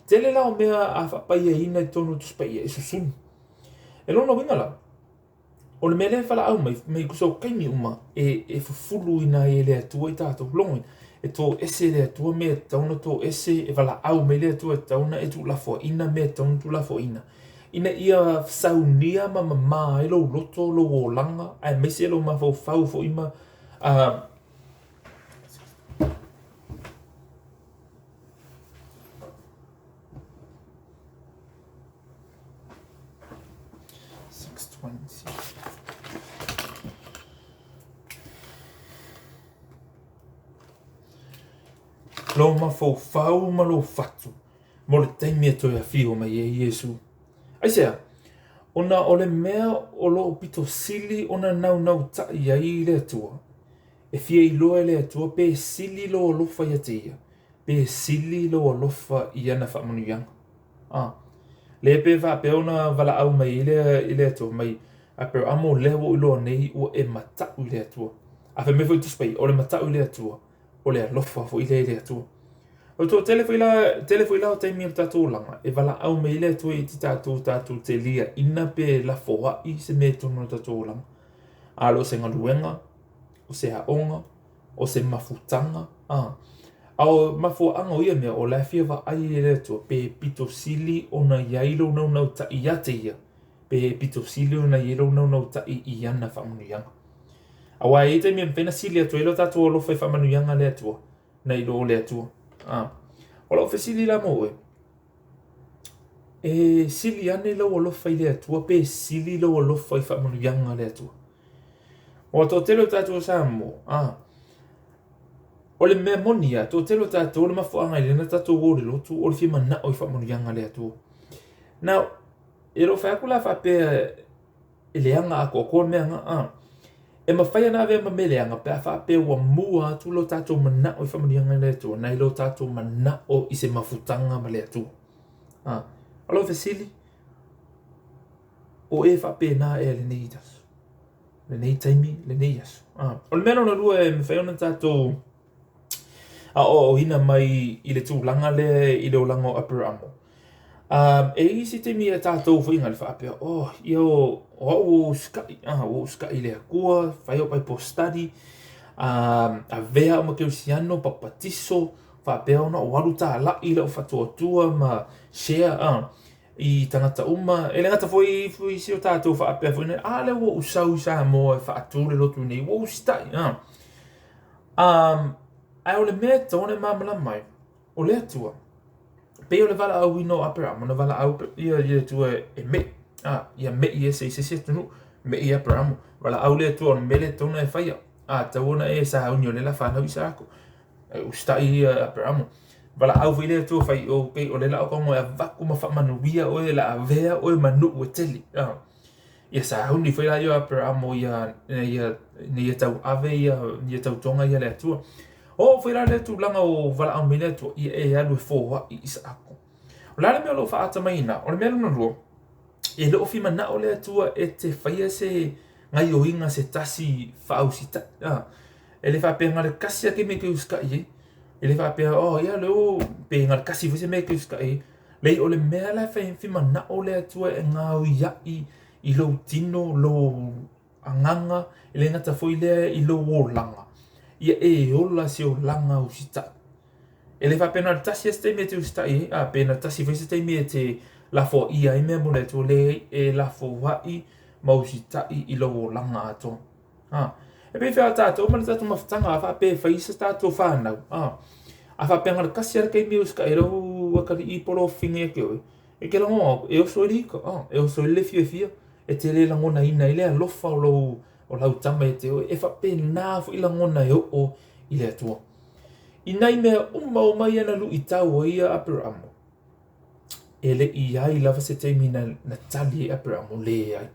tele la o mea a whapa ia ina tonu tuspa ia e susun e lona winga la o le mele fala au mai kuso kaimi uma e fufulu ina e le atua I tātou longi e tō ese le atua mea tauna tō ese e fala au me le atua tauna e tu lafo ina mea tauna tu lafo ina ina ia saunia ma mama e lo loto lo o langa ai mese lo ma fau fo ima lo ma fau ma lo fatu mo le taimi e toi a fio mai e Yesu. Aisea, ona o le mea o lo pito sili ona nau tai ai le atua. E fia I loa le atua pe sili lo alofa ia te ia. Pe sili lo alofa ia na whamanuianga. Le pe va pe ona vala au mai ile atua mai a pe amo lewo I loa nei o e matau le atua. A fe me foi tuspai o le matau le atua o le alofa fo ile atua. O tō telefoi la o taimi o tātou langa, e wala au me ile tui ti tātou te lia ina pe la foa I se me tono tātou langa. Alo se ngaluenga, o se haonga, o se mafutanga. Au mafuanga o ia mea o la fia wa ai ile tua pe pito sili o na yailo nau ta I ate ia. Pe pito sili o na yailo nau ta I ana whamanuyanga. Awa e taimi mpena sili atua ilo tātou o lofa I whamanuyanga le atua. Na ilo le atua. Ola o fesili la mo e sili ane lo o lofa I le atua pe sili lo o lofa I whamanuyanga le atua. O tō telo tātou sa mo. O le mea moni a, tō telo tātou le mafuanga i lena tātou o le lotu, o le whima na o i whamonianga le atua. Now, e ro whaakula whapea e leanga a kua mea nga, e mawhaia nā vea ma me leanga, pēa whapea wa mua atu lo tātou mana o i whamonianga le atua, nei lo tātou mana o i se mafutanga ma le atua. Alo vesili, o e whapea nā e le nei tasu. Le nei taimi, le nei asu. O le mea na lua e mwhaiona tātou o hina mai i le tūlanga le i le olanga o Upper Amo. E isi te mia tātou whainga le whaapea, o skai le akua, whai o pai po study, a vea o makeusiano, papatiso, whaapea ona o walu tā la i le o whatuatua ma share, i tangata uma, e le ngata fwoi si o tātou whaapea whaine, le wo usau sa mo e whaatu le lotu nei, wo ustai, ai o le mea tōne mamala mai, o le atua, pe o le wala au ino Upper Amo, na wala au ia tua e me, ia me i se se tunu, me i Upper Amo, wala au le atua, me le tōna e whaia, tauona e sa haunio le la whanau i sa ako, ustai i Upper Amo, wala au wile atua whai o pei o le la o kongo e vaku ma whamanuia o e la avea o e manu o teli, ia sa hauni whaila i Upper Amo ia tau ave ia tau tonga ia le atua, o whaira le tu langa o wala au mele tu i e alu e fōwa i isa ako. O lale mea lo whaata maina, o le mea luna lua, e le ofi mana o le atua e te whaia se ngai o inga se tasi whaau si ta. E le whapea ngare kasi ake me ke uska i, e le whapea, ia leo, pe ngare kasi vise me ke uska i, lei o le mea la whi mana o le atua e ngau i i lo tino, lo anganga, e le ngata fwoi lea i lo o langa. Ia e ola si o langa o sita. E le whapena tasi este me te ustai, pena tasi vese te me te lafo ia i mea mole to le e lafo wai ma o sita i lo o langa ato. E pe whea tātou, mana tātou mawhatanga a whape whaisa tātou whanau. A whape ngara kasi ara kei me uska e rau wakari i polo whingi e keo. E ke lango, e oso e rika, e oso e le fia fia, e te le langona ina i lea lofa o lau o lau tama e te o, e whape nā fu ila ngona e o i le atua. I nei mea o mai ana lu i tau o ia Upper Amo. E le i ai lava se teimi na tali e Upper Amo le ai.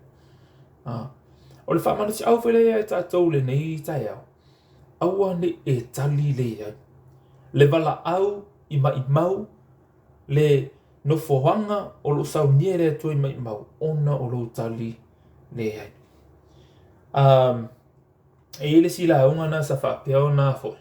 O le whamana si au whele ai tātou le nei i tai au. Aua ne e tali le ai. Le wala au i mau, le no whohanga o lo sau niere atua i mau, ona o lo tali le ai. E ele si la unga na sa whapea o na fo.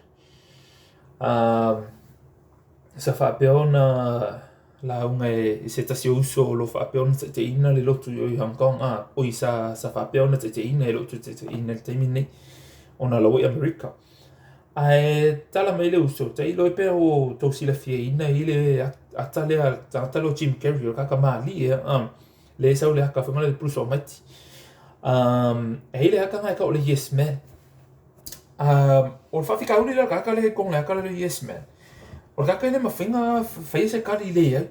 Sa whapea o na la unga e se tasi uso o lo whapea o na te ina le lotu o i Hong Kong. O i sa whapea o na te ina e lotu te ina le teimi nei o na lau i Amerika. Ai tala mai le uso, te ilo e pēr o tau sila fia ina i le atale a tangata lo Jim Carrey o kaka maa li e le sau le haka whangana le Bruce Almighty. E le haka ngai ka o le Yes Man. O le whawhika uli le kaka le kong le haka le Yes Man. O le kaka le mawhinga whai se kari le ai.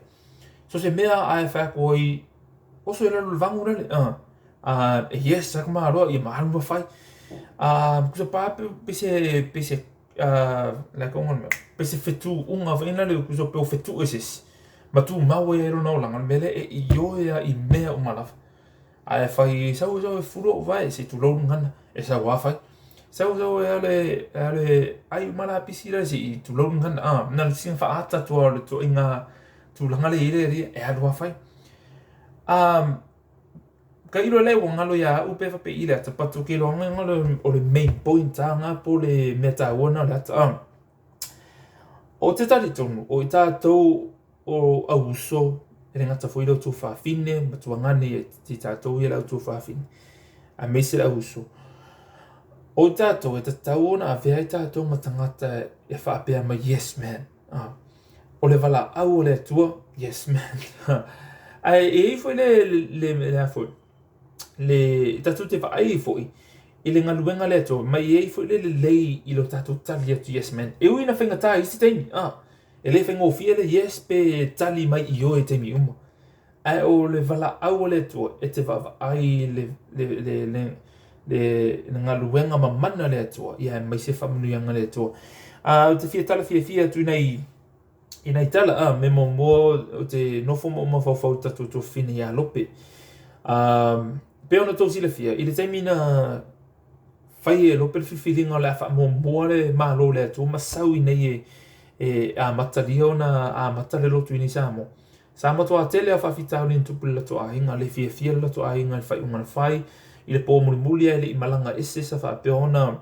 So se mea ai whako i oso e lalu vangu rale. Yes, saka maa roa i maharu ma whai. Kusa pāpe pese la kongon me pese fetu unga vena le kusa pe fetu eses ma tu mau e ro no langa mele e yo ya i mea o malaf ai fai sau e furo vai se tu lo ngana e sa wa fai sau e ale ai mala pisira si tu lo ngana na sin fa ata tu inga tu langa le ile e alwa fai ka ilo le ngalo ya upe fa pe ile ta patu ke lo ngalo o le main point nga po le meta wona la ta o te tari tonu o ta to o abuso e ngata foi lo tu fa fine ma tu ngani ti ta to ia tu fa fine a mese la abuso o ta to e ta wona ve ta to matangata e fa pe ma Yes Man o le vala au le tua Yes Man ai e foi le foi le tatu te whaai foi i le ngaluenga le ato mai e foi le lei i lo tatu tali atu Yes Man e ui na whenga tā isi teimi e le whenga o fia le yes pe tali mai i o e teimi uma ai o le wala au le ato e te whaai le nga luenga mamana le atua ia mai se whamanuianga le atua te fia tu inai tala me mo o te nofo mo mawhawhau tatu to whini ia lope pe ona tō sila fia i le taimina whai e lope le whiwhiringa le awha mo le malo le atua masau i nei a mataria ona a matale lotu ini Samo Samo toa tele a whawhitau ni tupu le lato ainga le fia le lato ainga le whai unga le whai i le pō muli le i malanga ese sa whapea ona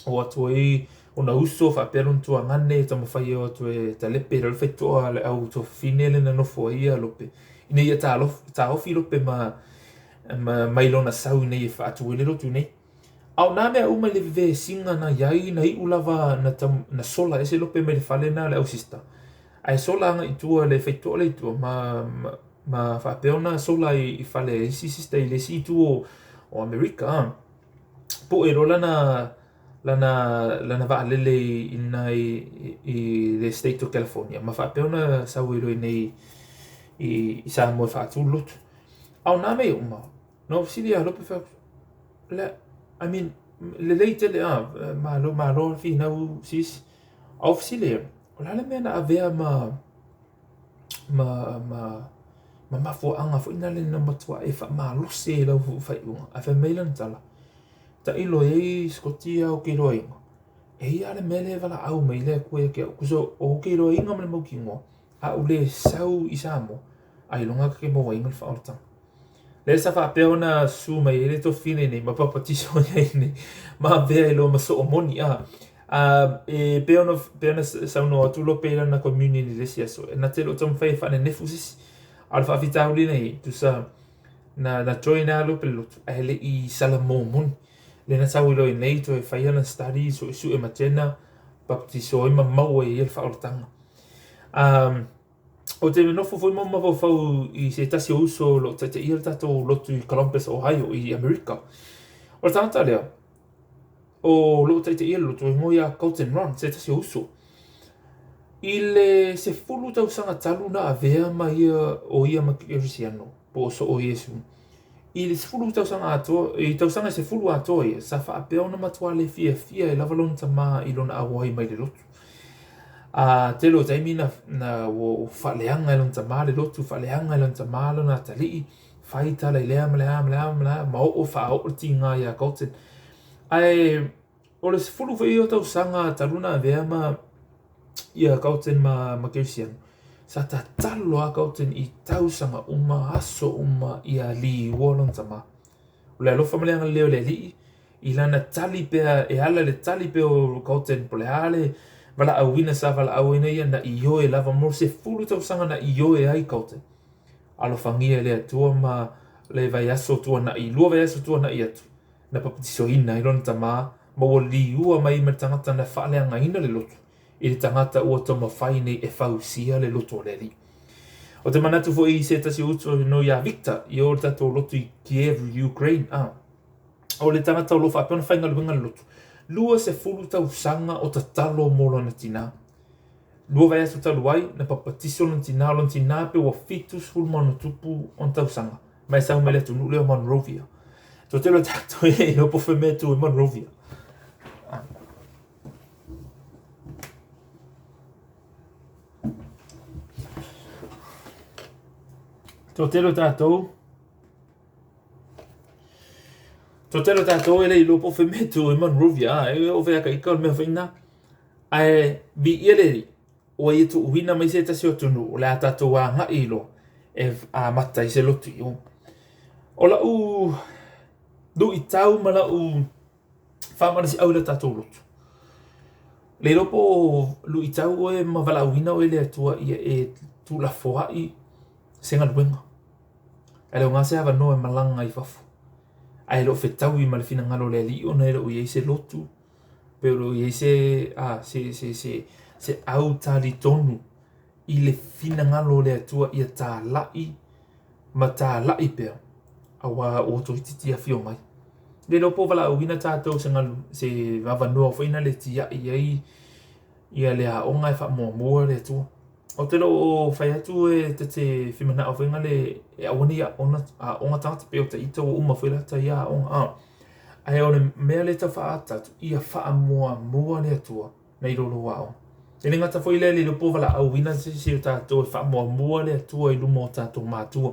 o atua i ona uso whapea lon tua ngane tama whai o atua e ta lepe le whaitoa le au to fine le na nofo ia lope i nei ta ofi lope mai lona sau i nei e whaatua le rotu nei au nā mea uma le vive singa na iai na i ulava na sola ese lope mai le whale na le au sista ai sola anga i tua le whaitoa le tua ma whapea ona sola i whale isi sista i le si tua o Amerika po e rola lana vaalele i le state of California ma whapea ona sau i roi nei i Samoa whaatu lotu au nā mea uma no sili a lope whau I mean le leite le ma lo fi nau sis auf sili o la mea na avea ma fo anga fo ina le na matua e fa ma lo se la fa unga a fa mailan tala ta ilo e Scotia o ke roinga e ia le mele vala au mai le ko ke so o ke roinga me mo kingo a u le sau i Samo ai longa ke mo inga fa orta le sa fa pe ona su mai le to fine nei ma papa ti so nei ma ve lo ma so moni e pe ona sa no tu lo pe na community le sia so na te lo tom fa ne nefusis alfa vitauli nei tu sa na joina lo pe lo ele i salamon le na sa lo nei to e fa na study so su e matena baptiso i ma mau e el fa ortanga o te no foi mo ma fau i se tasi uso lo te ia tato lo tu Columbus Ohio i America o tanta lea o lo te ia lo tu mo ia Cotton Run se tasi uso ile se fulu tau sanga talu na avea mai o ia ma Cristiano po so o Yesu ile se fulu tau sanga ato i tau sanga se fulu ato ia sa fa pe ona matua le fia e lavalon tama i lona awai mai le lotu te lo taimi na o whaleanga lon tama le lotu whaleanga lon tama lona tali whai tala i lea ma o wha o tinga ia Cotton ai o le se fulu whai o tau sanga taluna avea ma ia Cotton ma Cristiano sa ta talo a Cotton i tausanga uma aso uma ia li wolon tama o le alofa maleanga leo le li i lana tali pea e ala le tali pea o Cotton po le ale vala awina sa vala awina ia na iyo e lava mo se fulu tausanga na iyo e ai Cotton alofa ngia le atua ma le vai aso tua na i lua vai aso tua na i atu na papatiso ina i lon tama ma o li ua mai me tangata na whaaleanga ina le lotu i le tangata ua toma whai nei e whausia le loto o le li. O te manatu fo i se tasi uto no ia Victor i o tato loto i Kiev, Ukraine. O le tangata o lo whapena whainga luenga le loto. Lua se fulu tau sanga o ta talo molo na tina. Lua vai aso talu ai na papatiso lon tina pe wa fitus fulu manu tupu on tau sanga. Mai sau mele tu nuleo Monrovia. To te lo tato e o pofe me tu Monrovia. To telo tatou ele i lopo fe metu i Monrovia e o vea ka ika o mea whaina ai vi iere o i tu uina mai se tasi o tunu o le a tatou a nga ilo e a mata i se lotu i o la u du i tau ma la u whamana si au le tatou lotu le lopo lu i tau o e ma wala uina o ele atua i e tu la foa i senga luenga. Ele o ngase hawa noe malanga i fafu. Ai lo fetau i malifina ngalo le li o nere o i se lotu. Pero i se au tari tonu i le fina ngalo le atua i a tā lai ma tā lai pēr. Awa o to ititia fio mai. Le lopo wala o wina tātou se wawa noa o whaina le tia i a le a onga e wha mua le atua. O te lo o whai atu e te whimana o whainga le e awani a onga tangata peo ta ita o uma whailata ia a onga. Ai o le mea le tawhaatatu, ia wha mua le atua, nei rolo wao. E le ngata fo i le lo povala au wina si o tātou e wha mua le atua i lumo o tātou mātua.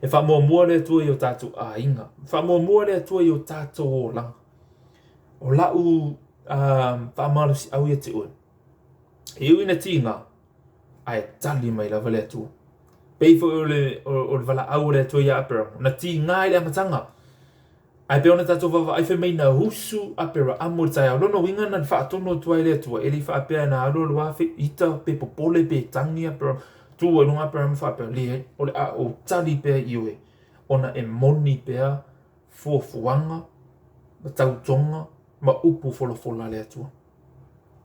E wha mua le atua i o tātou a inga. Wha mua le atua i o tātou o langa. O lau wha malusi au ia te ue. E uina tinga, ai tali mai lava le atua. Pei fo o le wala au le atua i apera. Na ti ngai le amatanga. Ai pe ona tātou wawa ai whemei na husu apera amur tai au. Lono winga na whaatono tua i le atua. Eli whaapea na alo lua whi ita pe popole pe tangi apera. Tua nunga apera mu whaapea lihe. Ole a o tali pea iwe. Ona e moni pea fuafuanga, ma tautonga, ma upu fola le atua.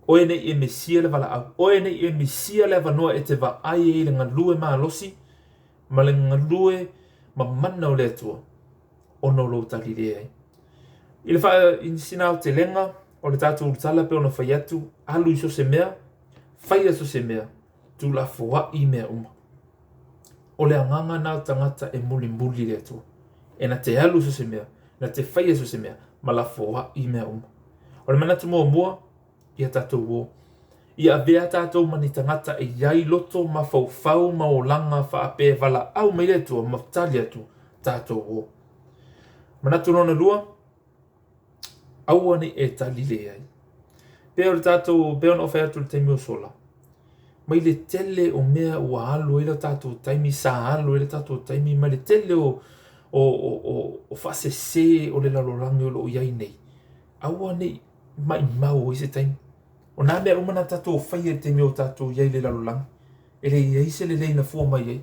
Oe nei e mesia le wala au. Oe nei e mesia le wanoa e te wa ai e le ngalue maa losi. Ma le ngalue ma mana o le atua. Ono lo tali le ai. I le wha insina o te lenga, o le tātou utala pe ono whai atu, alu iso se mea, whai aso se mea, tu la fua i mea uma. O le anganga nao tangata e muli le atua. E na te alu iso se mea, na te whai aso se mea, ma la fua i mea uma. O le manatu mua, ia tātou o. Ia vea tātou mani tangata e iai loto ma fau ma o langa wha ape wala au mai le atua, ma tali atu tātou o. Manatu nona lua, aua ni e tali le ai. Pea o tātou, pea on ofe atu le taimi o sola. Mai le tele o mea ua alu e le tātou taimi, sa alu e le tātou taimi, mai le tele o fase se o le lalorangi o lo iai nei. Aua ni mai mau i se taimi. O nā mea umana tātou whai e taimi o tātou iai le lalorangi. E le iai se le leina fua mai iai.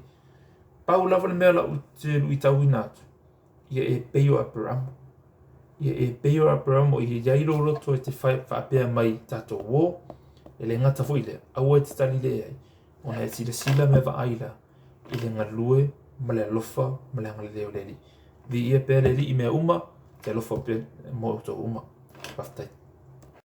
Pau lava le mea la u te lui tau inatu. Ia e peio aperamu. Ia e peio aperamu i iai roto e te whaapea mai tātou o. E le ngata fo i le. Aua e te tali le ai. Ona e tira sila me wa aila. I le ngalue, ma le alofa, ma le angale leo leli. Vi ia pēr leli i mea uma, te alofa pe mo o tō uma. Paftai.